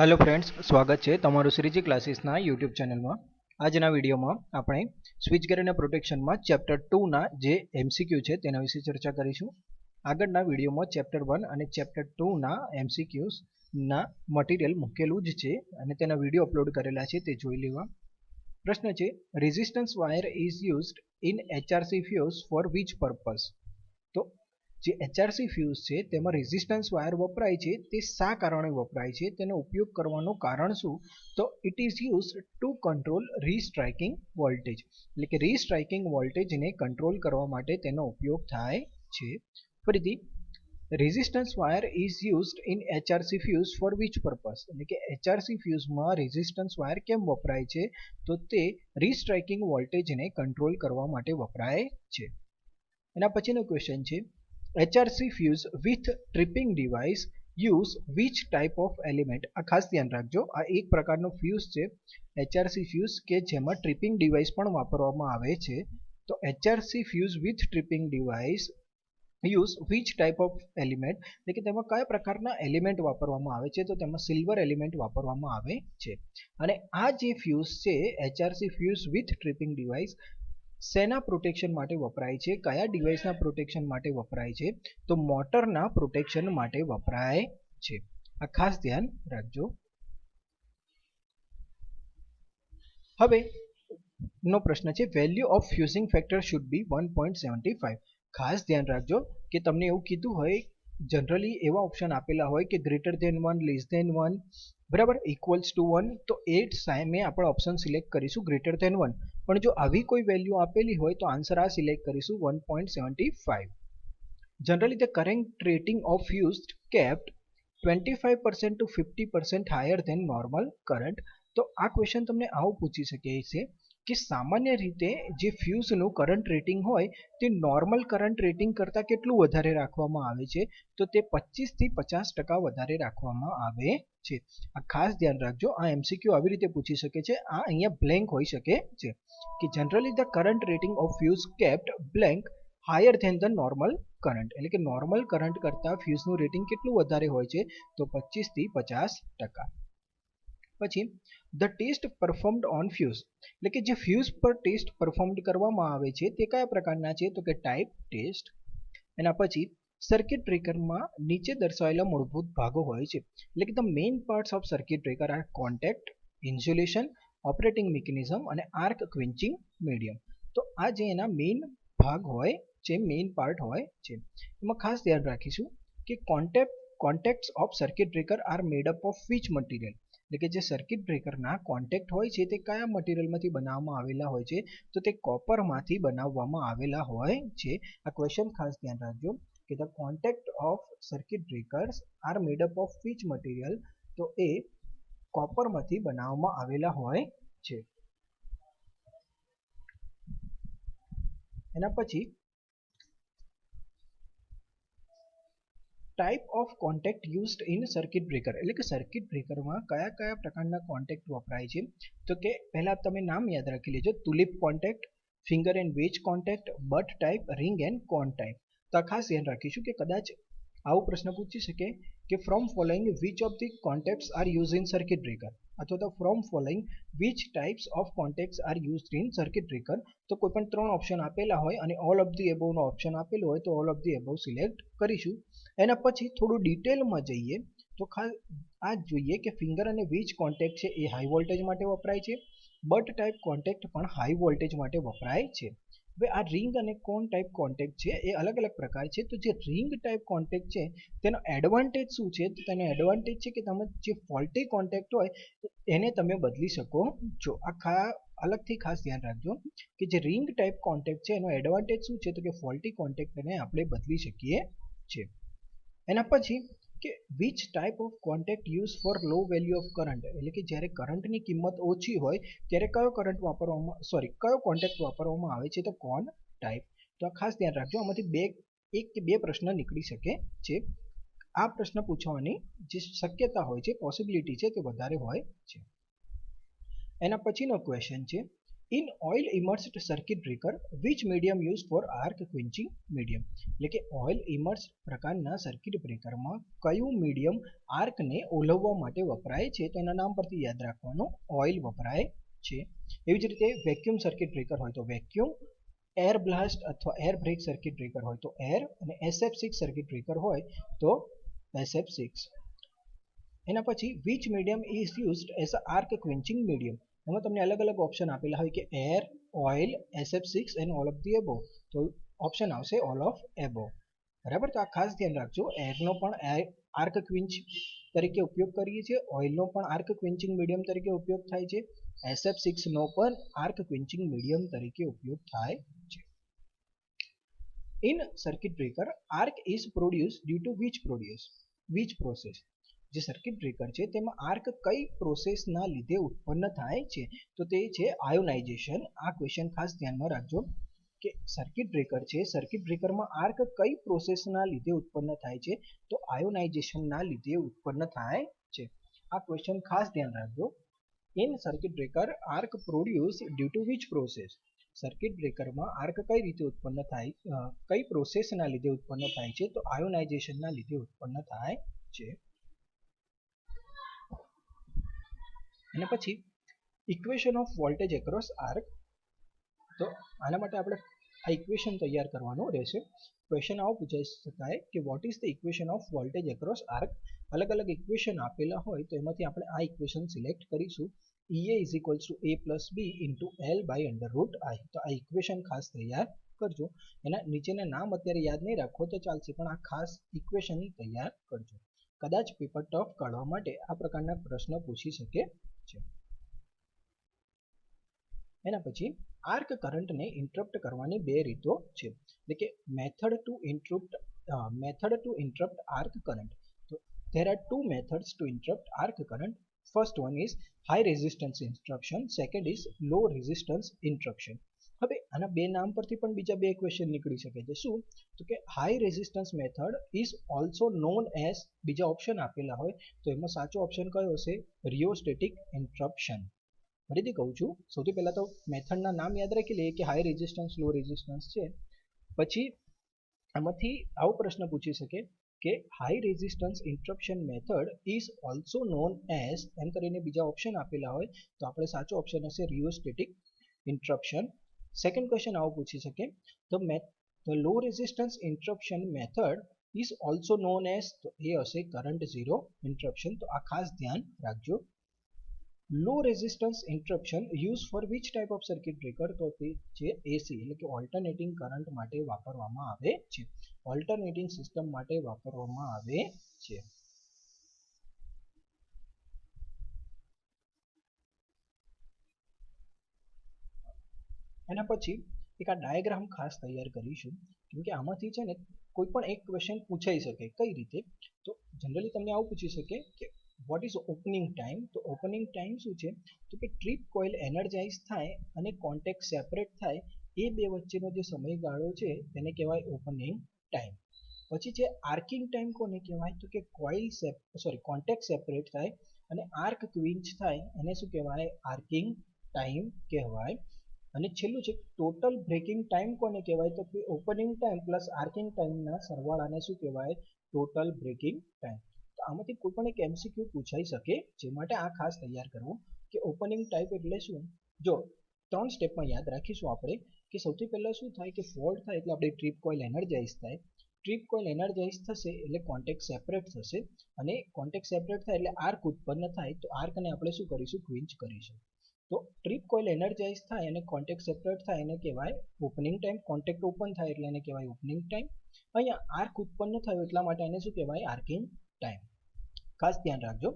Hello friends, स्वागत है तमारू Shriji क्लासेसना YouTube channel में। आजना वीडियो में આપણે સ્વિચ ગેર અને પ્રોટેક્શનમાં ચેપ્ટર 2 ના જે એમસીક્યુ છે તેના વિશે ચર્ચા કરીશું। આગળના વિડીયોમાં ચેપ્ટર 1 અને ચેપ્ટર 2 ના એમસીક્યુઝ ના મટીરીયલ મૂકેલું જ છે અને તેના વિડીયો અપલોડ કરેલા છે તે જોઈ લેવા। પ્રશ્ન છે, resistance wire is used in HRC fuse for which purpose. તો જે એચઆરસી ફ્યુઝ છે તેમાં રેઝિસ્ટન્સ વાયર વપરાય છે તે શા કારણે વપરાય છે, તેનો ઉપયોગ કરવાનું કારણ શું? તો it is used to control restriking voltage, એટલે કે રીસ્ટ્રાઇકિંગ વોલ્ટેજને કંટ્રોલ કરવા માટે તેનો ઉપયોગ થાય છે। ફરીથી, resistance wire is used in HRC fuse for which purpose, એટલે કે એચઆરસી ફ્યુઝમાં રેઝિસ્ટન્સ વાયર કેમ વપરાય છે, તો તે રીસ્ટ્રાઇકિંગ વોલ્ટેજને કંટ્રોલ કરવા માટે વપરાય છે। એના પછીનો ક્વેશ્ચન છે, HRC fuse with tripping device use which type of element। આ ખાસ ધ્યાન રાખજો, આ એક પ્રકારનો ફ્યુઝ છે HRC fuse કે જેમાં ટ્રિપિંગ ડિવાઇસ પણ વાપરવામાં આવે છે। તો HRC fuse with tripping device use which type of element, એટલે કે તેમાં કયા પ્રકારના એલિમેન્ટ વાપરવામાં આવે છે, તો તેમાં સિલ્વર એલિમેન્ટ વાપરવામાં આવે છે। અને આ જે ફ્યુઝ છે HRC fuse with tripping device સેના પ્રોટેક્શન માટે વપરાય છે, કયા ડિવાઇસના પ્રોટેક્શન માટે વપરાય છે, તો મોટરના પ્રોટેક્શન માટે વપરાય છે। આ ખાસ ધ્યાન રાખજો। હવે નો પ્રશ્ન છે, value of fusing factor should be 1.75। ખાસ ધ્યાન રાખજો કે તમને એવું કીધું હોય, જનરલી એવા ઓપ્શન આપેલા હોય કે ગ્રેટર ધેન 1, લેસ ધેન 1, બરાબર, ઇક્વલ્સ ટુ 1, તો એ સામે આપણે ઓપ્શન સિલેક્ટ કરીશું ગ્રેટર ધેન 1, પણ જો આવી કોઈ વેલ્યુ આપેલી હોય તો આન્સર આ સિલેક્ટ કરીશું 1.75। Generally the current rating of fuse kept 25% to 50% higher than normal current. તો આ ક્વેશ્ચન તમને આવું પૂછી શકે છે કે સામાન્ય રીતે જે ફ્યુઝનું કરંટ રેટિંગ હોય તે નોર્મલ કરંટ રેટિંગ કરતાં કેટલું વધારે રાખવામાં આવે છે, તો તે 25 થી 50% વધારે રાખવામાં આવે છે। આ ખાસ ધ્યાન રાખજો, આ એમસીક્યુ આવી રીતે પૂછી શકે છે, આ અહીંયા બ્લેન્ક હોઈ શકે છે કે generally the current rating of fuse kept blank higher than the normal current, એટલે કે નોર્મલ કરંટ કરતાં ફ્યુઝનું રેટિંગ કેટલું વધારે હોય છે, તો 25 થી 50%। પછી the test performed on fuse, એટલે કે જે ફ્યુઝ પર ટેસ્ટ પરફોર્મ્ડ કરવામાં આવે છે તે કયા પ્રકારના છે, તો કે ટાઈપ ટેસ્ટ। એના પછી સર્કિટ બ્રેકરમાં નીચે દર્શાવેલા મૂળભૂત ભાગો હોય છે, એટલે કે the main parts of circuit breaker are contact, insulation, operating mechanism અને આર્ક ક્વિન્ચિંગ મીડિયમ। તો આ જે એના મેઇન ભાગ હોય છે, મેઇન પાર્ટ હોય છે, એમાં ખાસ ધ્યાન રાખીશું કે contacts of circuit breaker are made up of which material, એટલે કે જે સર્કિટ બ્રેકરના કોન્ટેક્ટ હોય છે તે કયા મટીરિયલમાંથી બનાવવામાં આવેલા હોય છે, તો તે કોપરમાંથી બનાવવામાં આવેલા હોય છે। આ ક્વેશ્ચન ખાસ ધ્યાન રાખજો કે the contact of circuit breakers are made up of which material, તો એ કોપરમાંથી બનાવવામાં આવેલા હોય છે। એના પછી type of contact used in circuit breaker, એટલે કે સર્કિટ બ્રેકરમાં કયા કયા પ્રકારના કોન્ટેક્ટ વપરાય છે, તો કે પહેલા તમે નામ યાદ રાખી લેજો, tulip contact, finger and wedge contact, butt type, ring and cone type. તો આ ખાસ ધ્યાન રાખીશું કે કદાચ આવો પ્રશ્ન પૂછી શકે કે from following which of the contacts are use in circuit breaker, અથવા તો from following which types of contacts are used in circuit breaker. તો કોઈ પણ 3 ઓપ્શન આપેલા હોય અને ઓલ ઓફ ધી એબોવનો ઓપ્શન આપેલો હોય તો all of the above select કરીશું। એના પછી થોડું ડિટેલમાં જઈએ તો ખાસ આ જોઈએ કે ફિંગર અને વેજ કોન્ટેક્ટ છે એ હાઈ વોલ્ટેજ માટે વપરાય છે, બટ ટાઈપ કોન્ટેક્ટ પણ હાઈ વોલ્ટેજ માટે વપરાય છે। હવે આ રિંગ અને કોન ટાઈપ કોન્ટેક્ટ છે એ અલગ અલગ પ્રકાર છે। તો જે રિંગ ટાઈપ કોન્ટેક્ટ છે તેનો એડવાન્ટેજ શું છે, તો તેનો એડવાન્ટેજ છે કે તમે જે ફોલ્ટી કોન્ટેક્ટ હોય એને તમે બદલી શકો છો। આ અલગથી ખાસ ધ્યાન રાખજો કે જે રિંગ ટાઈપ કોન્ટેક્ટ છે એનો એડવાન્ટેજ શું છે, તો કે ફોલ્ટી કોન્ટેક્ટને આપણે બદલી શકીએ છીએ। એના પછી કે which type of contact use for low value of current, એટલે કે જ્યારે કરંટની કિંમત ઓછી હોય ત્યારે કયો કોન્ટેક્ટ વાપરવામાં આવે છે, તો કોન ટાઈપ। તો આ ખાસ ધ્યાન રાખજો, આમાંથી એક કે બે પ્રશ્ન નીકળી શકે છે। આ પ્રશ્ન પૂછવાની જે શક્યતા હોય છે, પોસિબિલિટી છે તે વધારે હોય છે। એના પછીનો ક્વેશ્ચન છે, in oil immersed circuit breaker which medium use for arc quenching medium, એટલે કે ઓઇલ ઇમર્સ્ડ પ્રકારના સર્કિટ બ્રેકરમાં કયું મીડિયમ આર્કને ઓલવવા માટે વપરાય છે, તો એના નામ પરથી યાદ રાખવાનું ઓઇલ વપરાય છે. એવી જ રીતે વેક્યુમ સર્કિટ બ્રેકર હોય તો વેક્યુમ, એર બ્લાસ્ટ અથવા એર બ્રેક સર્કિટ બ્રેકર હોય તો એર, અને SF6 સર્કિટ બ્રેકર હોય તો SF6. એના પછી which medium is used as a arc quenching medium, એમાં તમને અલગ અલગ ઓપ્શન આપેલા હોય કે air, oil, SF6 and all of the above, તો ઓપ્શન આવશે ઓલ ઓફ એબો. બરાબર, તો આ ખાસ ધ્યાન રાખજો. એરનો પણ આર્ક ક્વિન્ચ તરીકે ઉપયોગ કરીએ છીએ, ઓઇલનો પણ આર્ક ક્વિન્ચિંગ મીડિયમ તરીકે ઉપયોગ થાય છે, SF6નો પણ આર્ક ક્વિન્ચિંગ મીડિયમ તરીકે ઉપયોગ થાય છે. In circuit breaker arc is produce due to which process, જે સર્કિટ બ્રેકર છે તેમાં આર્ક કઈ પ્રોસેસના લીધે ઉત્પન્ન થાય છે, તો તે છે આયોનાઇઝેશન. આ ક્વેશ્ચન ખાસ ધ્યાનમાં રાખજો કે સર્કિટ બ્રેકર છે, સર્કિટ બ્રેકરમાં આર્ક કઈ પ્રોસેસના લીધે ઉત્પન્ન થાય છે, તો આયોનાઇઝેશનના લીધે ઉત્પન્ન થાય છે. આ ક્વેશ્ચન ખાસ ધ્યાન રાખજો. In circuit breaker arc produce due to which process, circuit બ્રેકરમાં આર્ક કઈ રીતે ઉત્પન્ન થાય, કઈ પ્રોસેસના લીધે ઉત્પન્ન થાય છે, તો આયોનાઇઝેશનના લીધે ઉત્પન્ન થાય છે. અને પછી equation of voltage across arc, તો આના માટે આપણે આ ઇક્વેશન તૈયાર કરવાનું રહેશે. ક્વેશ્ચન આવો પૂછાઈ શકાય કે what is the equation of voltage across arc. અલગ અલગ ઇક્વેશન આપેલા હોય તો એમાંથી આપણે આ ઇક્વેશન સિલેક્ટ કરીશું. EA is equals to A plus B into L by under root I. તો આ ઇક્વેશન ખાસ તૈયાર કરજો. એના નીચેના નામ અત્યારે યાદ નહીં રાખો તો ચાલશે, પણ આ ખાસ ઇક્વેશન તૈયાર કરજો. કદાચ પેપર ટફ કાઢવા માટે આ પ્રકારના પ્રશ્ન પૂછી શકે છે. એના પછી આર્ક કરંટને ઇન્ટરપ્ટ કરવાની બે રીતો છે, એટલે કે method to interrupt arc current. તો there are two methods to interrupt arc current. First one is high resistance interruption, second is low resistance interruption. હવે આના બે નામ પરથી પણ બીજા બે ક્વેશ્ચન નીકળી શકે છે. શું? તો કે high resistance method is also known as, બીજા ઓપ્શન આપેલા હોય તો એમાં સાચો ઓપ્શન કયો હશે? રિયોસ્ટેટિક ઇન્ટરપ્શન. ફરીથી કહું છું, સૌથી પહેલા તો મેથડના નામ યાદ રાખી લઈએ કે હાઈ રેઝિસ્ટન્સ, લો રેઝિસ્ટન્સ છે. પછી આમાંથી આવો પ્રશ્ન પૂછી શકે કે high resistance interruption method is also known as, એમ કરીને બીજા ઓપ્શન આપેલા હોય તો આપણે સાચો ઓપ્શન હશે રિયોસ્ટેટિક ઇન્ટરપ્શન. સેકન્ડ ક્વેશ્ચન આવો પૂછી શકે the low resistance interruption method is also known as, તો એ હશે કરંટ ઝીરો ઇન્ટરપ્શન. તો આ ખાસ ધ્યાન રાખજો. Low resistance interruption use for which type of circuit breaker, તો તે છે એસી, એટલે કે ઓલ્ટરનેટિંગ કરંટ માટે વાપરવામાં આવે છે, ઓલ્ટરનેટિંગ સિસ્ટમ માટે વાપરવામાં આવે છે. એના પછી એક આ ડાયાગ્રામ ખાસ તૈયાર કરીશું, કેમ કે આમાંથી છે ને કોઈ પણ એક ક્વેશ્ચન પૂછાઈ શકે. કઈ રીતે? તો જનરલી તમને આવું પૂછી શકે કે વોટ ઇઝ ઓપનિંગ ટાઈમ. તો ઓપનિંગ ટાઈમ શું છે? તો કે ટ્રીપ કોઇલ એનર્જાઇઝ થાય અને કોન્ટેક્ટ સેપરેટ થાય એ બે વચ્ચેનો જે સમયગાળો છે તેને કહેવાય ઓપનિંગ ટાઈમ. પછી છે આર્કિંગ ટાઈમ. કોને કહેવાય? તો કે કોન્ટેક્ટ સેપરેટ થાય અને આર્ક ક્વિન્ચ થાય એને શું કહેવાય? આર્કિંગ ટાઈમ કહેવાય. અને છેલ્લું છે ટોટલ બ્રેકિંગ ટાઈમ. કોને કહેવાય? તો કે ઓપનિંગ ટાઈમ પ્લસ આર્કિંગ ટાઈમના સરવાળાને શું કહેવાય? Total breaking time. તો આમાંથી કોઈ પણ એક MCQ પૂછાઈ શકે, જે માટે આ ખાસ તૈયાર કરવું કે ઓપનિંગ ટાઈપ એટલે શું. જો 3 સ્ટેપમાં યાદ રાખીશું આપણે કે સૌથી પહેલા શું થાય કે ફોલ્ટ થાય એટલે આપણે ટ્રીપ કોઇલ એનર્જાઇઝ થાય. ટ્રીપ કોઇલ એનર્જાઇઝ થશે એટલે કોન્ટેક્ટ સેપરેટ થશે, અને કોન્ટેક્ટ સેપરેટ થાય એટલે આર્ક ઉત્પન્ન થાય. તો આર્કને આપણે શું કરીશું? ક્વિન્ચ કરીશું. તો ટ્રીપ કોઇલ એનર્જાઇઝ થાય અને કોન્ટેક્ટ સેપરેટ થાય એને કહેવાય ઓપનિંગ ટાઈમ. કોન્ટેક્ટ ઓપન થાય એટલે એને કહેવાય ઓપનિંગ ટાઈમ. અહીંયા આર્ક ઉત્પન્ન થયો એટલા માટે એને શું કહેવાય? Arcing time. ખાસ ધ્યાન રાખજો.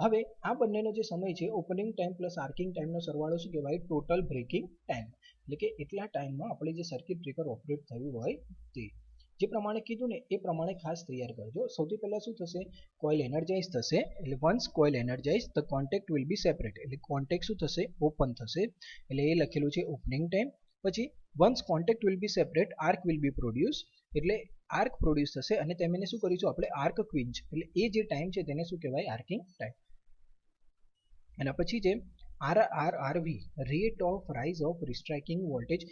હવે આ બંનેનો જે સમય છે ઓપનિંગ ટાઈમ પ્લસ આર્કિંગ ટાઈમનો સરવાળો શું કહેવાય? Total breaking time. એટલે કે એટલા ટાઈમમાં આપણે જે સર્કિટ બ્રેકર ઓપરેટ થયું હોય તે જે પ્રમાણે કીધું ને એ પ્રમાણે ખાસ તૈયાર કરજો. સૌથી પહેલા શું થશે? કોઇલ એનર્જાઇઝ થશે, એટલે once coil energise the contact will be separate, એટલે કોન્ટેક્ટ શું થશે? ઓપન થશે, એટલે એ લખેલું છે ઓપનિંગ ટાઈમ. પછી once contact will be separate arc will be produce, એટલે આર્ક પ્રોડ્યુસ થશે અને તેને શું કરીશું આપણે? આર્ક ક્વિન્ચ, એટલે એ જે ટાઈમ છે તેને શું કહેવાય? Arcing time. એના પછી છે RRRV, rate of rise of restriking voltage.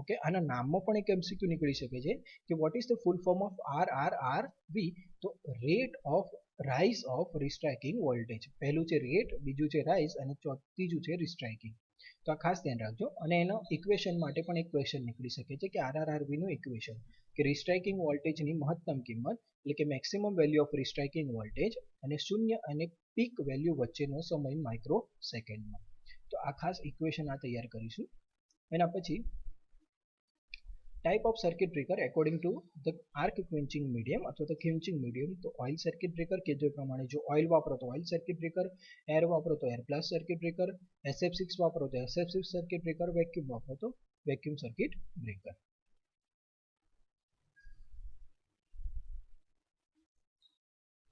Okay, આના નામમાં પણ એક MCQ નીકળી શકે છે કે what is the full form of RRRV? તો rate of rise of restriking voltage. પહેલું છે રેટ, બીજું છે રાઇઝ અને ત્રીજું છે રિસ્ટ્રાઇકિંગ. તો આ ખાસ ધ્યાન રાખજો. અને એનો ઇક્વેશન માટે પણ એક ક્વેશ્ચન નીકળી શકે છે કે RRRV નું ઇક્વેશન કે રિસ્ટ્રાઇકિંગ વોલ્ટેજની મહત્તમ કિંમત એટલે કે maximum value of restriking voltage અને શૂન્ય અને પીક વેલ્યુ વચ્ચેનો સમય માઇક્રો સેકન્ડમાં. તો આ ખાસ ઇક્વેશન આ તૈયાર કરીશું. એના પછી type of circuit breaker according to the arc quenching medium અથવા તો ક્વિન્ચિંગ મીડિયમ. તો ઓઇલ સર્કિટ બ્રેકર કે જે પ્રમાણે જો ઓઇલ વાપરો તો ઓઇલ સર્કિટ બ્રેકર, એર વાપરો તો air plus circuit breaker, SF6 વાપરો તો SF6 સર્કિટ બ્રેકર, વેક્યુમ વાપરો તો vacuum circuit breaker.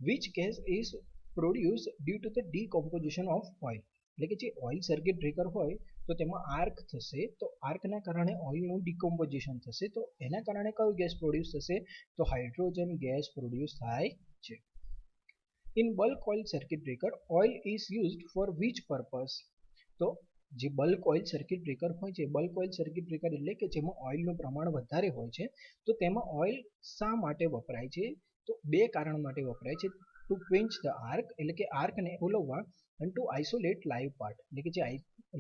Which gas is produced due to the decomposition of oil? એટલે કે જે ઓઇલ સર્કિટ બ્રેકર હોય તો તેમાં આર્ક થશે, તો આર્કના કારણે ઓઇલનું ડિકોમ્પોઝિશન થશે, તો એના કારણે કયો ગેસ પ્રોડ્યુસ થશે? તો હાઇડ્રોજન ગેસ પ્રોડ્યુસ થાય છે. In bulk oil circuit breaker oil is used four which purpose? તો જે બલ્ક ઓઇલ સર્કિટ બ્રેકર હોય છે, બલ્ક ઓઇલ સર્કિટ બ્રેકર એટલે કે જેમાં ઓઇલનું પ્રમાણ વધારે હોય છે, તો તેમાં ઓઇલ શા માટે વપરાય છે? તો બે કારણ માટે વપરાય છે. ટુ ક્વિન્ચ ધ આર્ક એટલે કે આર્કને ઓલવવા, અને ટુ આઇસોલેટ લાઈવ પાર્ટ એટલે કે જે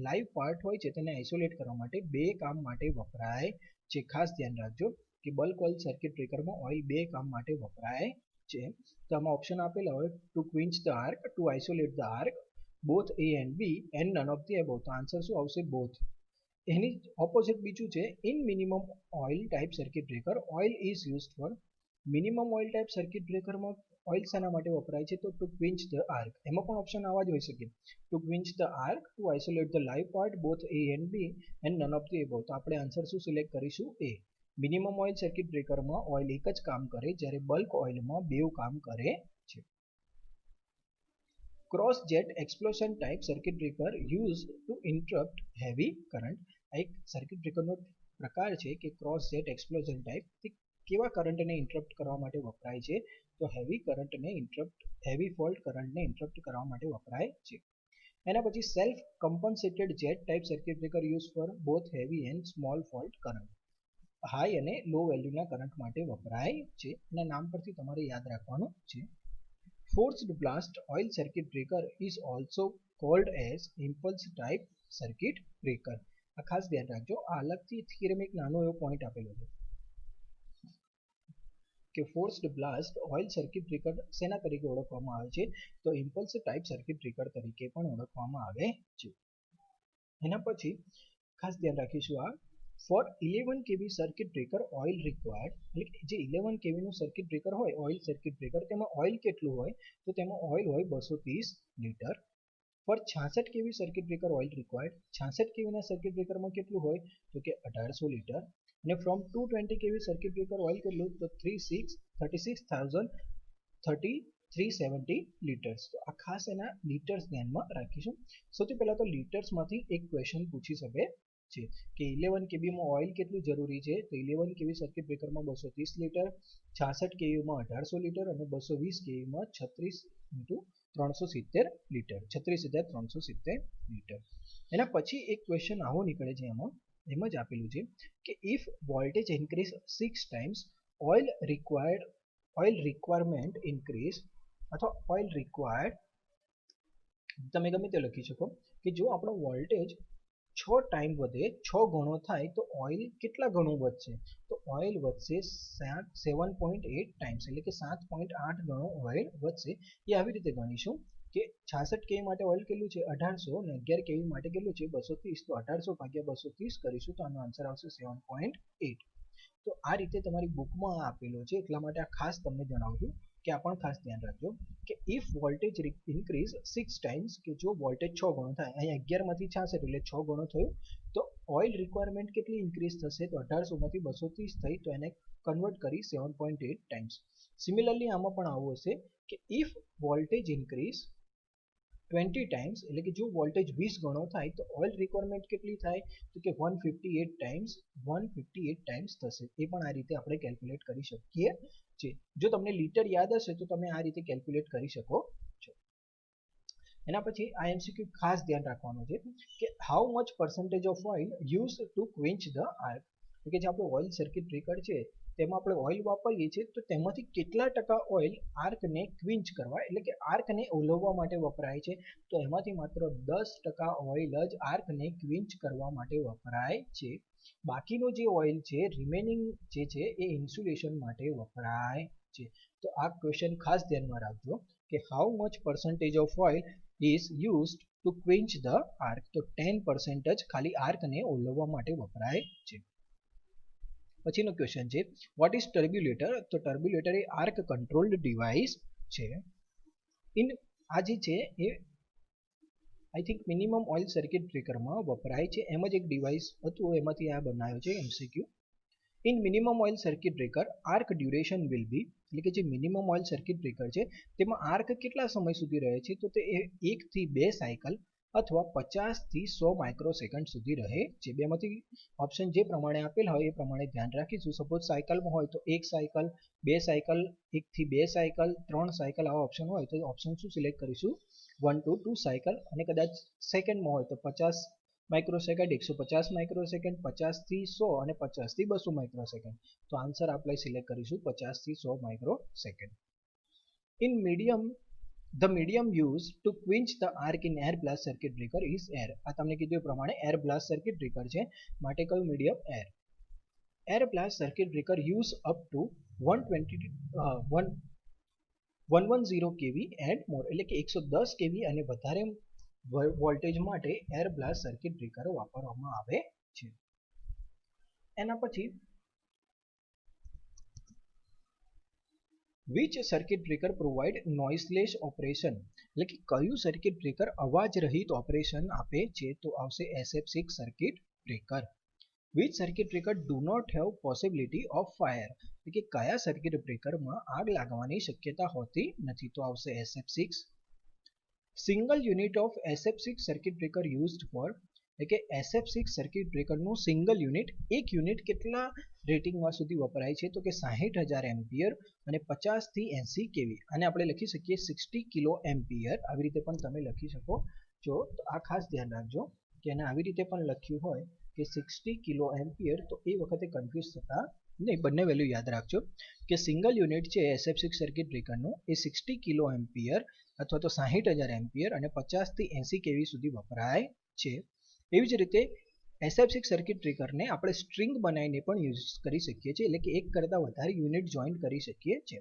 લાઈવ પાર્ટ હોય છે તેને આઇસોલેટ કરવા માટે બે કામ માટે વપરાય છે. ખાસ ધ્યાન રાખજો કે બલ્ક ઓઇલ સર્કિટ બ્રેકરમાં ઓઇલ બે કામ માટે વપરાય છે. તો આમાં ઓપ્શન આપેલા હોય to quench the arc, to isolate the arc, both A and B and none of the above. તો આન્સર શું આવશે? બોથ. એની ઓપોઝિટ બીજું છે in minimum oil type circuit breaker oil is used for. Minimum oil type circuit બ્રેકરમાં oil શાના માટે વપરાય છે? તો ટુ ક્વિન્ચ ધ આર્ક. એમાં પણ ઓપ્શન આવા જ હોઈ શકે, to quench the arc, to isolate the live part, both A and B and none of the above. તો આપણે આન્સર શું સિલેક્ટ કરીશું? A. મિનિમમ ઓઇલ સર્કિટ બ્રેકરમાં ઓઇલ એક જ કામ કરે જ્યારે બલ્ક ઓઇલમાં બે કામ કરે છે. Cross jet explosion type circuit breaker use to interrupt heavy current. આ એક સર્કિટ બ્રેકરનો પ્રકાર છે કે ક્રોસ જેટ એક્સપ્લોઝન ટાઈપ. કેવા કરંટને ઇન્ટરપ્ટ કરવા માટે વપરાય છે? તો હેવી ફોલ્ટ કરંટને ઇન્ટરપ્ટ કરવા માટે વપરાય છે. એના પછી self compensated jet type circuit breaker use for both heavy and small fault current. High અને લો વેલ્યુના કરંટ માટે વપરાય છે. એના નામ પરથી તમારે યાદ રાખવાનું છે. Forced blast oil circuit breaker is also cold as impulse type circuit breaker. આ ખાસ ધ્યાન રાખજો. આ અલગથી થિયરમ એક નાનો એવો પોઈન્ટ આપેલો છે કે forced blast oil circuit breaker શેના તરીકે ઓળખવામાં આવે છે? તો ઇમ્પલ્સ ટાઈપ સર્કિટ બ્રેકર તરીકે પણ ઓળખવામાં આવે છે. એના પછી ખાસ ધ્યાન રાખીશું આ for 11 kV circuit breaker oil required. એટલે જે 11 kV નું સર્કિટ બ્રેકર હોય ઓઇલ સર્કિટ બ્રેકર, તેમાં ઓઇલ કેટલું હોય? તો તેમાં ઓઇલ હોય 230 litre. For 66 kV circuit breaker oil required. 66 kV ના સર્કિટ બ્રેકરમાં કેટલું હોય? તો કે 1800 લીટર. અને from 220 kV circuit breaker oil કેટલું? તો 36,370 લીટર્સ. તો આ ખાસ એના લીટર્સ ધ્યાનમાં રાખીશું. સૌથી પહેલા તો લીટર્સમાંથી એક ક્વેશ્ચન પૂછી શકે છે કે 11 kVમાં ઓઇલ કેટલું જરૂરી છે? તો 11 kV સર્કિટ બ્રેકરમાં 230 લીટર, 66 kVમાં 1800 લીટર અને 220 kVમાં 36 × 370 લીટર, 36,370 લીટર. એના પછી એક ક્વેશ્ચન આવો નીકળે છે એમ જ આપેલું છે કે if voltage increase 6 times oil requirement increase અથવા ઓઇલ રિક્વાયર્ડ, તમે ગમે તે લખી શકો કે જો આપણો વોલ્ટેજ 6 ટાઈમ વધે, 6 ગણો થાય તો ઓઇલ કેટલા ગણું વધશે? તો ઓઇલ વધશે 7.8 ટાઈમ્સ એટલે કે 7.8 ગણો ઓઇલ વધશે. એ આવી રીતે ગણીશું કે 66 kV માટે ઓઇલ કેટલું છે? 1800 અને 11 kV માટે કેટલું છે? 230. તો 1800 ભાગ્યા 230 કરીશું તો આનો આન્સર આવશે 7.8. તો આ રીતે તમારી બુકમાં આપેલો છે, એટલા માટે આ ખાસ તમને જણાવું છું કે આ પણ ખાસ ધ્યાન રાખજો કે ઇફ વોલ્ટેજ ઇન્ક્રીઝ 6 ટાઈમ્સ, કે જો વોલ્ટેજ 6 ગણો થાય, અહીંયા 11 માંથી 66 એટલે 6 ગણો થયું, તો ઓઇલ રિક્વાયરમેન્ટ કેટલી ઇન્ક્રીઝ થશે? તો 1800 માંથી 230 થઈ, તો એને કન્વર્ટ કરી 7.8 ટાઈમ્સ. સિમિલરલી આમાં પણ આવું હશે કે ઇફ વોલ્ટેજ ઇન્ક્રીઝ 20 ટાઈમ્સ એટલે કે જો વોલ્ટેજ 20 ગણો થાય તો ઓઇલ રિક્વાયરમેન્ટ કેટલી થાય? તો કે 158 ટાઈમ્સ થશે. એ પણ આ રીતે આપણે કેલ્ક્યુલેટ કરી શકીએ છીએ. જો તમને લીટર યાદ હશે તો તમે આ રીતે કેલ્ક્યુલેટ કરી શકો છો. એના પછી આ એમસીક્યુ ખાસ ધ્યાન રાખવાનું છે કે how much percentage of oil use to quench the arc, કે જે આપણું ઓઇલ સર્કિટ બ્રેકર છે તેમાં આપણે ઓઇલ વાપરીએ છીએ તો તેમાંથી કેટલા ટકા ઓઇલ આર્કને ક્વિન્ચ કરવા એટલે કે આર્કને ઓલવવા માટે વપરાય છે, તો એમાંથી માત્ર 10% ઓઇલ જ આર્કને ક્વિન્ચ કરવા માટે વપરાય છે. બાકીનો જે ઓઇલ છે રિમેનિંગ જે છે એ ઇન્સ્યુલેશન માટે વપરાય છે. તો આ ક્વેશ્ચન ખાસ ધ્યાનમાં રાખજો કે how much percentage of oil is used two quench the arc, તો 10% જ ખાલી આર્કને ઓલવવા માટે વપરાય છે. પછીનો ક્વેશ્ચન છે વોટ ઇઝ ટર્બ્યુલેટર, તો ટર્બ્યુલેટર એ આર્ક કંટ્રોલ્ડ ડિવાઇસ છે. આ જે છે એ I think minimum oil circuit બ્રેકરમાં વપરાય છે, એમ જ એક ડિવાઇસ હતું એમાંથી આ બનાવ્યો છે MCQ. In minimum oil circuit breaker arc duration will be, એટલે કે જે મિનિમમ ઓઇલ સર્કિટ બ્રેકર છે તેમાં આર્ક કેટલા સમય સુધી રહે છે, તો તે 1 થી 2 સાયકલ અથવા 50 થી 100 માઇક્રોસેકન્ડ સુધી રહે છે. બેમાંથી ઓપ્શન જે પ્રમાણે આપેલ હોય એ પ્રમાણે ધ્યાન રાખીશું. સપોઝ સાયકલમાં હોય તો 1 સાયકલ, 2 સાયકલ, 1 થી 2 સાયકલ, 3 સાયકલ આવા ઓપ્શન હોય તો ઓપ્શન શું સિલેક્ટ કરીશું 1 to 2 સાયકલ. અને કદાચ સેકન્ડમાં હોય તો 50 માઇક્રોસેકન્ડ, 150 માઇક્રોસેકન્ડ, 50 થી 100 અને 50 થી 200 માઇક્રોસેકન્ડ. તો આન્સર આપણે સિલેક્ટ કરીશું 50 થી 100 microsecond. In medium the medium use to quench the arc in air blast circuit breaker is air. આ તમને કીધું એ પ્રમાણે એર બ્લાસ્ટ સર્કિટ બ્રેકર છે માટે કયું medium air. Air blast circuit breaker use up to 110 kV and મોર, એટલે કે 110 kV અને વધારે વોલ્ટેજ માટે એર બ્લાસ્ટ સર્કિટ બ્રેકરો વાપરવામાં આવે છે. એના પછી which circuit breaker provide noiseless operation, એટલે કે કયું સર્કિટ બ્રેકર અવાજ રહિત ઓપરેશન આપે છે, તો આવશે SF6 circuit breaker. Which circuit breaker do not have possibility of fire, એટલે કે કયા સર્કિટ બ્રેકરમાં આગ લાગવાની શક્યતા હોતી નથી, તો આવશે SF6. Single unit of SF6 circuit breaker used four, એટલે કે SF6 સર્કિટ બ્રેકરનું સિંગલ યુનિટ, એક યુનિટ કેટલા રેટિંગમાં સુધી વપરાય છે, તો કે 60,000 એમ્પિયર અને 50 થી 80 kV. અને આપણે લખી શકીએ 60 કિલો એમ્પિયર, આવી રીતે પણ તમે લખી શકો છો. તો આ ખાસ ધ્યાન રાખજો કે એને આવી રીતે પણ લખ્યું હોય કે 60 કિલો એમ્પિયર, તો એ વખતે કન્ફ્યુઝ થતા નહીં, બંને વેલ્યુ યાદ રાખજો કે સિંગલ યુનિટ છે SF6 સર્કિટ બ્રેકરનું એ 60 કિલો એમ્પિયર અથવા તો 60,000 એમ્પિયર અને 50 થી 80 kV સુધી વપરાય છે. એવી જ રીતે SF6 સર્કિટ બ્રેકરને આપણે સ્ટ્રિંગ બનાવીને પણ યુઝ કરી શકીએ છીએ, એટલે કે એક કરતાં વધારે યુનિટ જોઈન કરી શકીએ છીએ.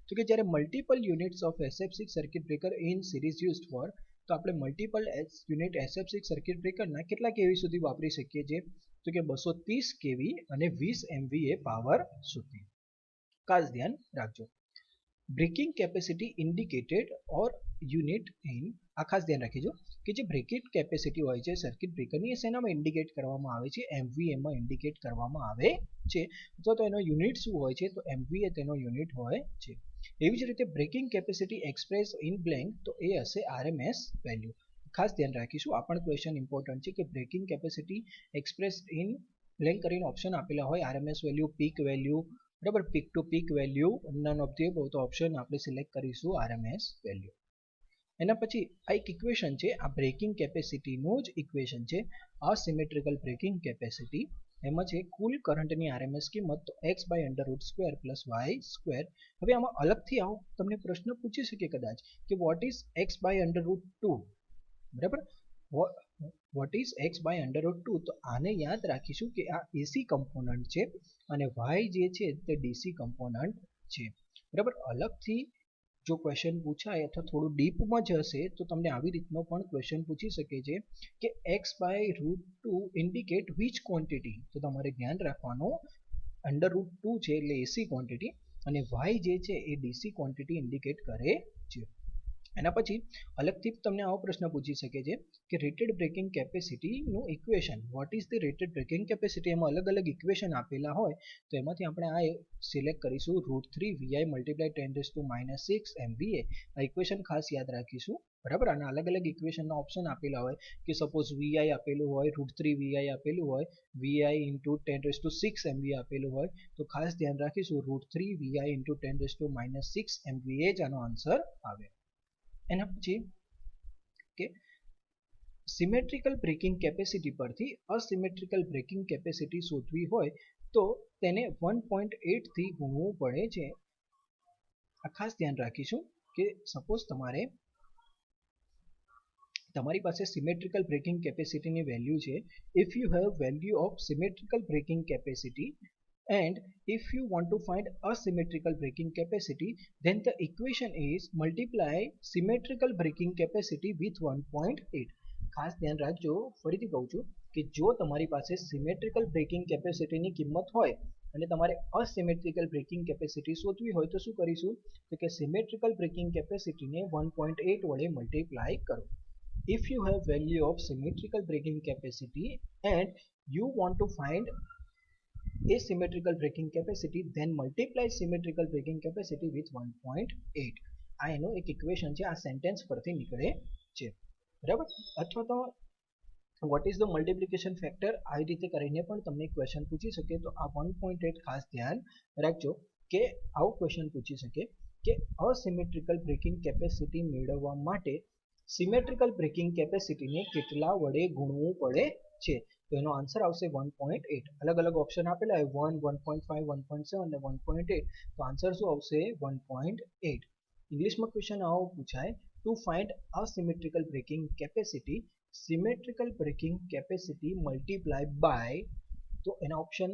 તો કે જ્યારે multiple units of SF6 circuit breaker in series used four, તો આપણે મલ્ટિપલ યુનિટ SF6 સર્કિટ બ્રેકરના કેટલા કેવી સુધી વાપરી શકીએ છીએ, તો કે 230 kV અને 20 MVA પાવર સુધી. ખાસ ધ્યાન રાખજો. Breaking capacity indicated or unit in, આ ખાસ ધ્યાન રાખીજો કે જે બ્રેકિંગ કેપેસિટી હોય છે સર્કિટ બ્રેકરની એ શેનામાં ઇન્ડિકેટ કરવામાં આવે છે, MVAમાં ઇન્ડિકેટ કરવામાં આવે છે, અથવા તો એનો યુનિટ શું હોય છે, તો MVA તેનો યુનિટ હોય છે. એવી જ રીતે breaking capacity express in blank, તો એ હશે RMS વેલ્યુ. ખાસ ધ્યાન રાખીશું, આ પણ ક્વેશ્ચન ઇમ્પોર્ટન્ટ છે કે breaking capacity express in blank કરીને ઓપ્શન આપેલા હોય RMS વેલ્યુ, પીક વેલ્યુ, બરાબર, peak to peak value, none of the above, તો ઓપ્શન આપણે સિલેક્ટ કરીશું RMS વેલ્યુ. એના પછી આ એક ઇક્વેશન છે, આ બ્રેકિંગ કેપેસિટીનું જ ઇક્વેશન છે, અસિમેટ્રિકલ બ્રેકિંગ કેપેસિટી. એમાં છે કુલ કરંટની RMS કિંમત તો x/√² + y². હવે આમાં અલગથી આવો તમને પ્રશ્ન પૂછી શકે કદાચ કે વોટ ઇઝ x/√2, બરાબર, વોટ ઇઝ x/√2, તો આને યાદ રાખીશું કે આ AC કમ્પોનન્ટ છે અને y જે છે તે DC કમ્પોનન્ટ છે, બરાબર. અલગથી જો ક્વેશ્ચન પૂછાય અથવા થોડું ડીપમાં જશે તો તમને આવી રીતનો પણ ક્વેશ્ચન પૂછી શકે છે કે x/√2 ઇન્ડિકેટ વિચ ક્વોન્ટિટી, તો તમારે ધ્યાન રાખવાનું √2 છે એટલે એસી ક્વોન્ટિટી અને y જે છે એ ડીસી ક્વોન્ટિટી ઇન્ડિકેટ કરે છે. એના પછી અલગથી તમને આવો પ્રશ્ન પૂછી શકે છે કે રેટેડ બ્રેકિંગ કેપેસિટીનું equation, what is the rated breaking capacity, એમાં અલગ અલગ ઇક્વેશન આપેલા હોય તો એમાંથી આપણે આ સિલેક્ટ કરીશું √3 VI × 10⁻⁶ MVA. આ ઇક્વેશન ખાસ યાદ રાખીશું, બરાબર. આના અલગ અલગ ઇક્વેશનના ઓપ્શન આપેલા હોય કે સપોઝ VI આપેલું હોય, √3 VI આપેલું હોય, VI × 10⁶ MVA આપેલું હોય, તો ખાસ ધ્યાન રાખીશું √3 VI × 10⁻⁶ MVA જ આનો આન્સર આવે. એના પછી કે સિમેટ્રિકલ બ્રેકિંગ કેપેસિટી પરથી અસિમેટ્રિકલ બ્રેકિંગ કેપેસિટી શોધવી હોય તો તેને 1.8 થી ગુણવું પડે છે. આ ખાસ ધ્યાન રાખીશું કે સપોઝ તમારી પાસે સિમેટ્રિકલ બ્રેકિંગ કેપેસિટીની વેલ્યુ છે. If you have value of symmetrical breaking capacity and if you want to find asymmetrical braking capacity, then the equation is multiply symmetrical braking capacity with 1.8. ખાસ ધ્યાન રાખજો, ફરીથી કહું છું કે જો તમારી પાસે સિમેટ્રિકલ બ્રેકિંગ કેપેસિટીની કિંમત હોય અને તમારે અસિમેટ્રિકલ બ્રેકિંગ કેપેસિટી શોધવી હોય તો શું કરીશું તો કે સિમેટ્રિકલ બ્રેકિંગ કેપેસિટીને 1.8 વડે મલ્ટીપ્લાય કરો. If you have value of symmetrical braking capacity and you want to find asymmetrical braking capacity, then multiply symmetrical braking capacity with 1.8. આ એનો એક ઇક્વેશન છે, આ સેન્ટેન્સ પરથી નીકળે છે, બરાબર. અથવા તો vote is the multiplication factor, આવી રીતે કરીને પણ તમને ક્વેશ્ચન પૂછી શકે. તો આ 1.8 ખાસ ધ્યાન રાખજો કે આવો ક્વેશ્ચન પૂછી શકે કે અસિમેટ્રિકલ બ્રેકિંગ કેપેસિટી મેળવવા માટે સિમેટ્રિકલ બ્રેકિંગ કેપેસિટીને કેટલા વડે ગુણવું પડે છે. તો એનો આન્સર આવશે 1.8. અલગ અલગ ઓપ્શન આપેલા હોય 1, 1.5, 1.7 અને 1.8. તો આન્સર શું આવશે 1.8. ઇંગ્લિશમાં ક્વેશ્ચન આવો પૂછાય, to find asymmetrical breaking capacity symmetrical breaking capacity multiply by, તો એના option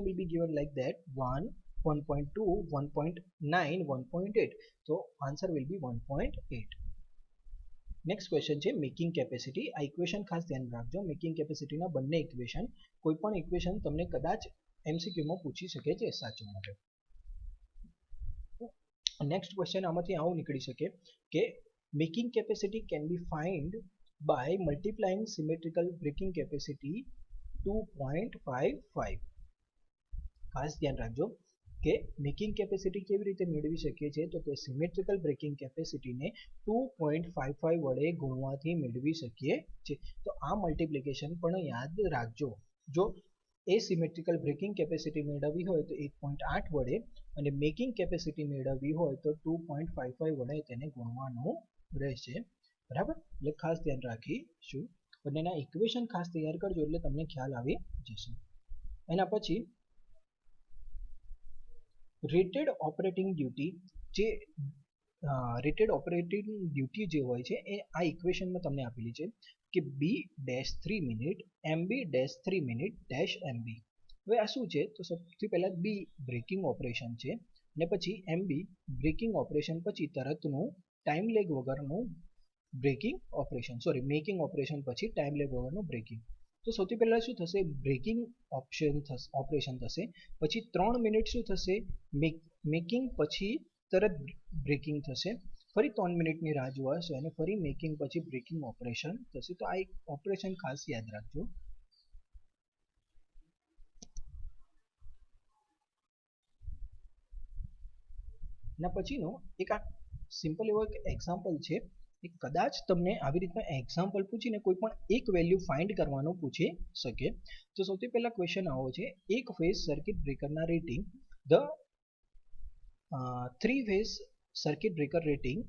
will be given like that 1, 1.2, 1.9, 1.8. તો answer will be 1.8. Next question છે મેકિંગ કેપેસિટી. આ ઇક્વેશન ખાસ ધ્યાન રાખજો, મેકિંગ કેપેસિટીના બંને ઇક્વેશન, કોઈ પણ ઇક્વેશન તમને કદાચ એમસીક્યુમાં પૂછી શકે છે સાચું માટે. નેક્સ્ટ ક્વેશ્ચન આમાંથી આવું નીકળી શકે કે making capacity can be find by multiplying symmetrical breaking capacity 2.55. ખાસ ધ્યાન રાખજો કે મેકિંગ કેપેસિટી કેવી રીતે મેળવી શકીએ છીએ તો કે સિમેટ્રિકલ બ્રેકિંગ કેપેસિટીને 2.55 વડે ગુણવાથી મેળવી શકીએ છીએ. તો આ મલ્ટિપ્લિકેશન પણ યાદ રાખજો. જો એસિમેટ્રિકલ બ્રેકિંગ કેપેસિટી મેળવવી હોય તો 1.8 વડે અને મેકિંગ કેપેસિટી મેળવવી હોય તો 2.55 વડે તેને ગુણવાનું રહેશે, બરાબર. એટલે ખાસ ધ્યાન રાખીશું. બંનેના ઇક્વેશન ખાસ તૈયાર કરજો એટલે તમને ખ્યાલ આવી જશે. એના પછી રેટેડ ઓપરેટિંગ ડ્યુટી, જે રેટેડ ઓપરેટિંગ ડ્યુટી જે હોય છે એ આ ઇક્વેશનમાં તમને આપેલી છે કે B-3 minute MB-3 minute -MB. હવે આ શું છે તો સૌથી પહેલાં B બ્રેકિંગ ઓપરેશન છે ને પછી MB બ્રેકિંગ ઓપરેશન પછી તરતનું ટાઈમ લેગ વગરનું બ્રેકિંગ ઓપરેશન, મેકિંગ ઓપરેશન પછી ટાઈમ લેગ વગરનું બ્રેકિંગ. તો સૌથી પહેલાં શું થશે બ્રેકિંગ ઓપરેશન થશે, પછી 3 મિનિટ શું થશે મેકિંગ પછી તરત બ્રેકિંગ થશે, ફરી 3 મિનિટની રાહ જોવાશે અને ફરી મેકિંગ પછી બ્રેકિંગ ઓપરેશન થશે. તો આ એક ઓપરેશન ખાસ યાદ રાખજો. એના પછીનો એક આ સિમ્પલ એવો એક એક્ઝામ્પલ છે, કદાચ તમને આવી રીતના એક્ઝામ્પલ પૂછીને કોઈ પણ એક વેલ્યુ ફાઇન્ડ કરવાનું પૂછી શકે. તો સૌથી પહેલા ક્વેશ્ચન આવો છે, એક ફેઝ સર્કિટ બ્રેકરના rating the 3 phase circuit breaker rating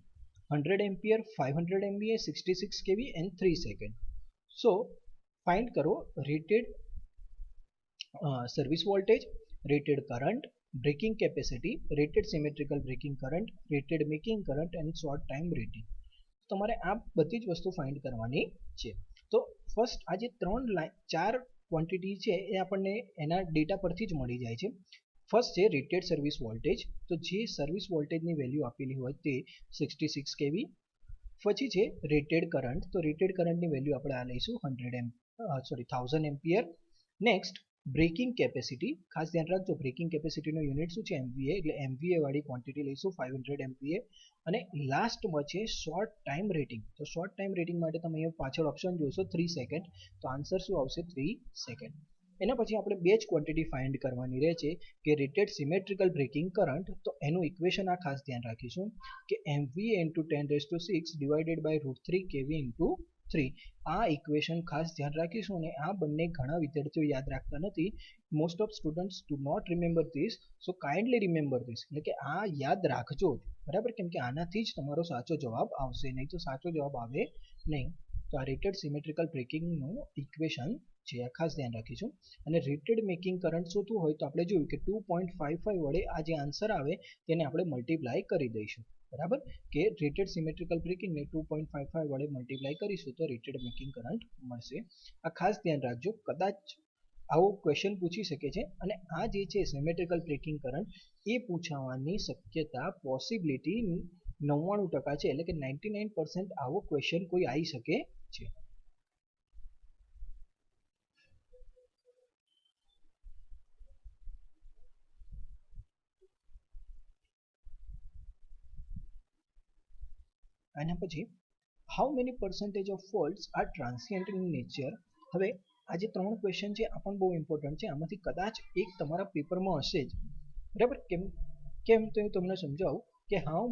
100 ampere 500 MVA 66 kV and 3 second. So find કરો rated service voltage, rated current, breaking capacity, rated symmetrical breaking current, rated making current and short time rating. તમારે આ બધી જ વસ્તુ find કરવાની છે. તો first આ જે 4 ક્વોન્ટિટી છે એ આપણને એના ડેટા પરથી જ મળી જાય છે. ફર્સ્ટ છે રેટેડ સર્વિસ વોલ્ટેજ, તો જે સર્વિસ વોલ્ટેજની વેલ્યુ આપેલી હોય તે 66 kV. પછી છે રેટેડ કરંટ, તો રેટેડ કરંટની વેલ્યુ આપણે આ લઈશું 1000 એમ્પિયર. નેક્સ્ટ બ્રેકિંગ કેપેસિટી, ખાસ ધ્યાન રાખજો બ્રેકિંગ કેપેસિટીનો યુનિટ શું છે MVA, એટલે MVA વાળી ક્વોન્ટિટી લઈશું 500 MVA. અને લાસ્ટમાં છે શોર્ટ ટાઈમ રેટિંગ, તો શોર્ટ ટાઈમ રેટિંગ માટે તમે અહીંયા પાછળ ઓપ્શન જોશો 3 સેકન્ડ, તો આન્સર શું આવશે 3 સેકન્ડ. એના પછી આપણે બે જ ક્વોન્ટિટી ફાઇન્ડ કરવાની રહે છે કે રેટેડ સિમેટ્રિકલ બ્રેકિંગ કરંટ, તો એનું ઇક્વેશન આ ખાસ ધ્યાન રાખીશું કે MVA × 10⁶ ડિવાઇડેડ બાય √3 kV × 3. આ ઇક્વેશન ખાસ ધ્યાન રાખીશું. અને આ બંને ઘણા વિદ્યાર્થીઓ યાદ રાખતા નથી. Most of students do not remember this, so kindly remember this, એટલે કે આ યાદ રાખજો, બરાબર, કેમ કે આનાથી જ તમારો સાચો જવાબ આવશે, નહીં તો સાચો જવાબ આવે નહીં. તો આ રેટેડ સિમેટ્રિકલ બ્રેકિંગનું ઇક્વેશન છે, આ ખાસ ધ્યાન રાખીશું. અને રેટેડ મેકિંગ કરંટ શોધવું હોય તો આપણે જોયું કે 2.55 વડે આ જે આન્સર આવે તેને આપણે મલ્ટીપ્લાય કરી દઈશું. બરાબર, કે રેટેડ સિમેટ્રિકલ બ્રેકિંગને 2.55 વડે મલ્ટીપ્લાય કરીશું તો રેટેડ મેકિંગ કરંટ મળશે. આ ખાસ ધ્યાન રાખજો, કદાચ આવો ક્વેશ્ચન પૂછી શકે છે. અને આ જે છે સિમેટ્રિકલ બ્રેકિંગ કરંટ એ પૂછાવાની શક્યતા પોસિબિલિટી 99% છે, એટલે કે 99% આવો ક્વેશ્ચન કોઈ આવી શકે છે. આના પછી how many percentage of faults are transient in nature. હવે આ જે 3 ક્વેશ્ચન છે આ પણ બહુ ઇમ્પોર્ટન્ટ છે. આમાંથી કદાચ એક તમારા પેપરમાં હશે જ. બરાબર, કેમ તો હું તમને સમજાવું કે how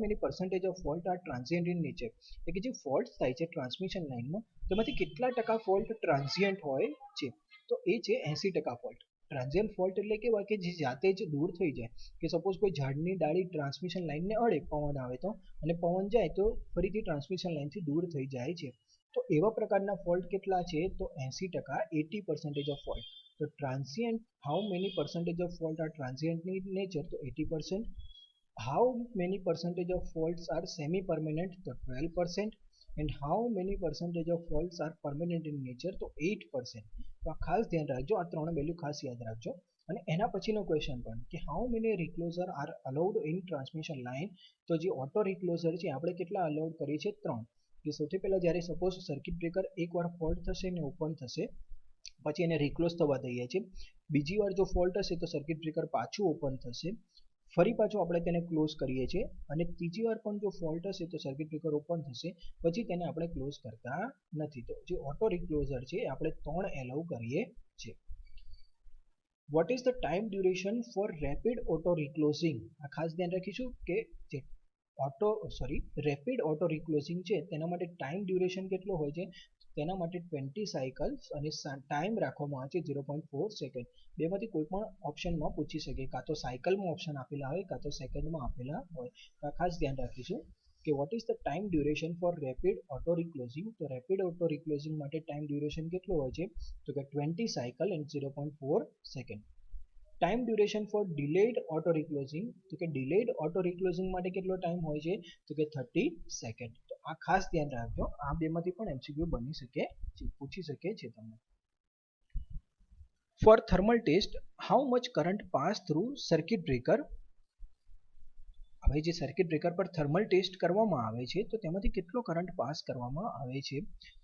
many percentage of fault are transient in nature, એટલે કે જે ફોલ્ટ થાય છે ટ્રાન્સમિશન લાઇનમાં તેમાંથી કેટલા ટકા ફોલ્ટ ટ્રાન્સિયન્ટ હોય છે. તો એ છે 80% ફોલ્ટ. ટ્રાન્સિયન્ટ ફોલ્ટ એટલે કેવા કે જે જાતે જ દૂર થઈ જાય, કે સપોઝ કોઈ ઝાડની ડાળી ટ્રાન્સમિશન લાઇનને અડે પવન આવે તો, અને પવન જાય તો ફરીથી ટ્રાન્સમિશન લાઇનથી દૂર થઈ જાય છે. તો એવા પ્રકારના ફોલ્ટ કેટલા છે, તો 80%, 80% ઓફ ફોલ્ટ. તો transient how many percentage of fault are transient in nature, તો 80%. How many percentage of faults are semi permanent, તો 12%. And how many percentage of faults are permanent in nature, તો 8%. તો આ ખાસ ધ્યાન રાખજો, આ 3 વેલ્યુ ખાસ યાદ રાખજો. અને એના પછીનો ક્વેશ્ચન પણ કે how many recloser are allowed in transmission line. તો જે ઓટો રિક્લોઝર છે આપણે કેટલા અલાઉડ કરીએ છીએ, 3. કે સૌથી પહેલા જ્યારે સપોઝ સર્કિટ બ્રેકર એકવાર ફોલ્ટ થશે ને ઓપન થશે પછી એને રિક્લોઝ થવા દઈએ છીએ. બીજી વાર જો ફોલ્ટ હશે તો સર્કિટ બ્રેકર પાછું ઓપન થશે, ફરી પાછું આપણે તેને ક્લોઝ કરીએ છીએ. અને ત્રીજી વાર પણ જો ફોલ્ટ હશે તો સર્કિટ બ્રેકર ઓપન થશે, પછી તેને આપણે ક્લોઝ કરતા નથી. તો જે ઓટો રિક્લોઝર છે આપણે 3 એલાઉ કરીએ છીએ. What is the time duration for rapid auto reclosing. આ ખાસ ધ્યાન રાખીશું કે જે રેપિડ ઓટો રિક્લોઝિંગ છે તેના માટે ટાઈમ ડ્યુરેશન કેટલો હોય છે, તેના માટે 20 સાયકલ્સ અને ટાઈમ રાખવામાં આવે છે 0.4 સેકન્ડ. બેમાંથી કોઈ પણ ઓપ્શનમાં પૂછી શકે, કાં તો સાયકલમાં ઓપ્શન આપેલા હોય કાં તો સેકન્ડમાં આપેલા હોય. તો આ ખાસ ધ્યાન રાખીશું કે what is the time duration for rapid auto reclosing. તો રેપિડ ઓટો રિક્લોઝિંગ માટે ટાઈમ ડ્યુરેશન કેટલો હોય છે, તો કે 20 cycle and 0.4 second. Time duration for delayed auto reclosing, તો કે ડિલેડ ઓટો રિક્લોઝિંગ માટે કેટલો ટાઈમ હોય છે, તો કે 30 સેકન્ડ. તો આ ખાસ ધ્યાન રાખજો, આ બેમાંથી પણ એમસીક્યુ બની શકે છે, પૂછી શકે છે તમને. For thermal test how much current pass through circuit breaker. હવે જે સર્કિટ બ્રેકર પર થર્મલ ટેસ્ટ કરવામાં આવે છે તો તેમાંથી કેટલો કરંટ પાસ કરવામાં આવે છે.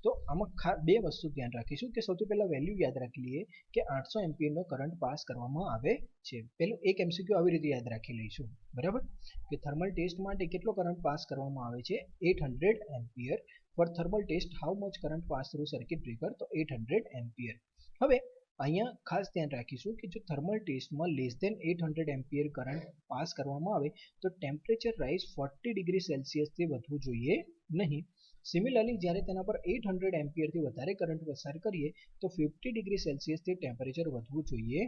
તો આમાં બે વસ્તુ ધ્યાન રાખીશું કે સૌથી પહેલા વેલ્યુ યાદ રાખી લઈએ કે 800 એમ્પિયરનો કરંટ પાસ કરવામાં આવે છે. પેલું એક એમસીક્યુ આવી રીતે યાદ રાખી લઈશું. બરાબર, કે થર્મલ ટેસ્ટ માટે કેટલો કરંટ પાસ કરવામાં આવે છે, 800 ampere. For thermal test how much current pass through circuit breaker, તો 800 એમ્પિયર. હવે અહીંયા ખાસ ધ્યાન રાખીશું કે જો થર્મલ ટેસ્ટમાં less than 800 ampere current pass કરવામાં આવે તો ટેમ્પરેચર રાઇઝ 40 ડિગ્રી સેલ્સિયસથી વધવું જોઈએ નહીં. સિમિલરલી જ્યારે તેના પર 800 એમ્પિયરથી વધારે કરંટ પસાર કરીએ તો 50 ડિગ્રી સેલ્સિયસથી ટેમ્પરેચર વધવું જોઈએ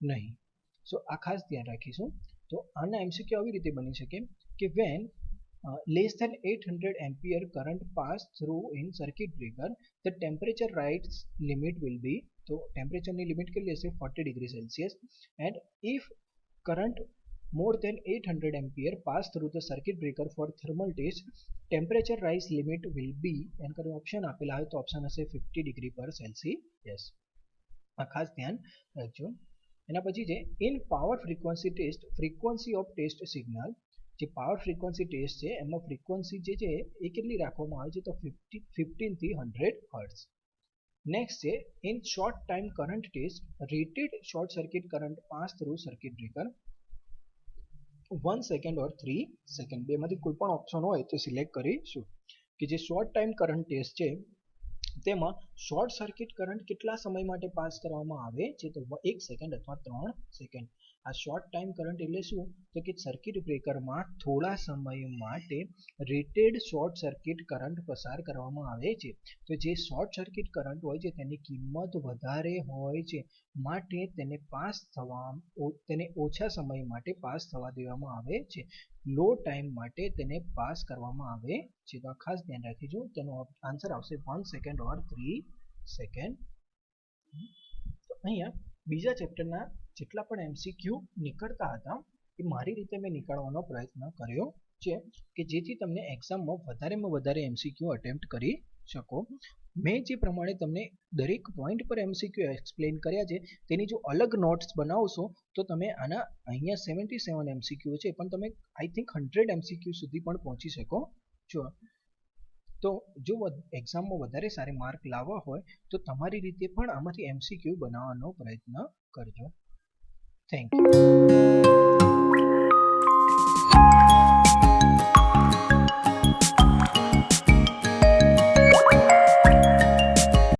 નહીં. સો આ ખાસ ધ્યાન રાખીશું. તો આના એમસીક્યુ આવી રીતે બની શકે કે van less than 800 ampere current pass through in circuit breaker, the temperature rise limit will be, तो temperature ની લિમિટ કેટલી હશે, 40 degree Celsius. and if current more than 800 ampere pass through the circuit breaker for thermal test, temperature rise limit will be, એન કરીને option આપેલા હોય તો option હશે 50 ડિગ્રી પર સેલ્સિયસ. આ ખાસ ધ્યાન રાખજો. એના પછી છે in power frequency test frequency of test signal. જે પાવર ફ્રીક્વન્સી ટેસ્ટ છે એમાં ફ્રીક્વન્સી જે છે એ કેટલી રાખવામાં આવે છે, તો 15 થી 100 હર્ટ્ઝ. નેક્સ્ટ છે in short time current test rated short circuit current pass through circuit breaker 1 second or 3 second. બેમાંથી કોઈ પણ ઓપ્શન હોય તો સિલેક્ટ કરીશું. કે જે શોર્ટ ટાઈમ કરંટ ટેસ્ટ છે તેમાં શોર્ટ સર્કિટ કરંટ કેટલા સમય માટે પાસ કરવામાં આવે છે? તો 1 સેકન્ડ અથવા 3 સેકન્ડ. આ શોર્ટ ટાઈમ કરંટ એટલે શું? તો કે સર્કિટ બ્રેકરમાં થોડા સમય માટે રેટેડ શોર્ટ સર્કિટ કરંટ પસાર કરવામાં આવે છે. તો જે શોર્ટ સર્કિટ કરંટ હોય છે તેની કિંમત વધારે હોય છે, માટે તેને ઓછા સમય માટે પાસ થવા દેવામાં આવે છે. લો ટાઈમ માટે તેને પાસ કરવામાં આવે છે. તો ખાસ ધ્યાન રાખીજો. તેનો આન્સર આવશે 1 સેકન્ડ ઓર 3 સેકન્ડ. તો અહીંયા બીજા ચેપ્ટરના જેટલા પણ એમસીક્યુ નીકળતા હતા એ મારી રીતે મેં નીકાળવાનો પ્રયત્ન કર્યો છે કે જેથી તમને એક્ઝામમાં વધારેમાં વધારે એમસીક્યુ અટેમ્પ્ટ કરી શકો. મેં જે પ્રમાણે તમને દરેક પોઈન્ટ પર એમસીક્યુ એક્સપ્લેન કર્યા છે તેની જો અલગ નોટ્સ બનાવશો તો તમે આના અહીંયા 77 એમસીક્યુ છે પણ તમે આઈ થિંક 100 એમસીક્યુ સુધી પણ પહોંચી શકો છો. તો જો એક્ઝામમાં વધારે સારા માર્ક લાવવા હોય તો તમારી રીતે પણ આમાંથી એમસીક્યુ બનાવવાનો પ્રયત્ન કરજો. Thank you.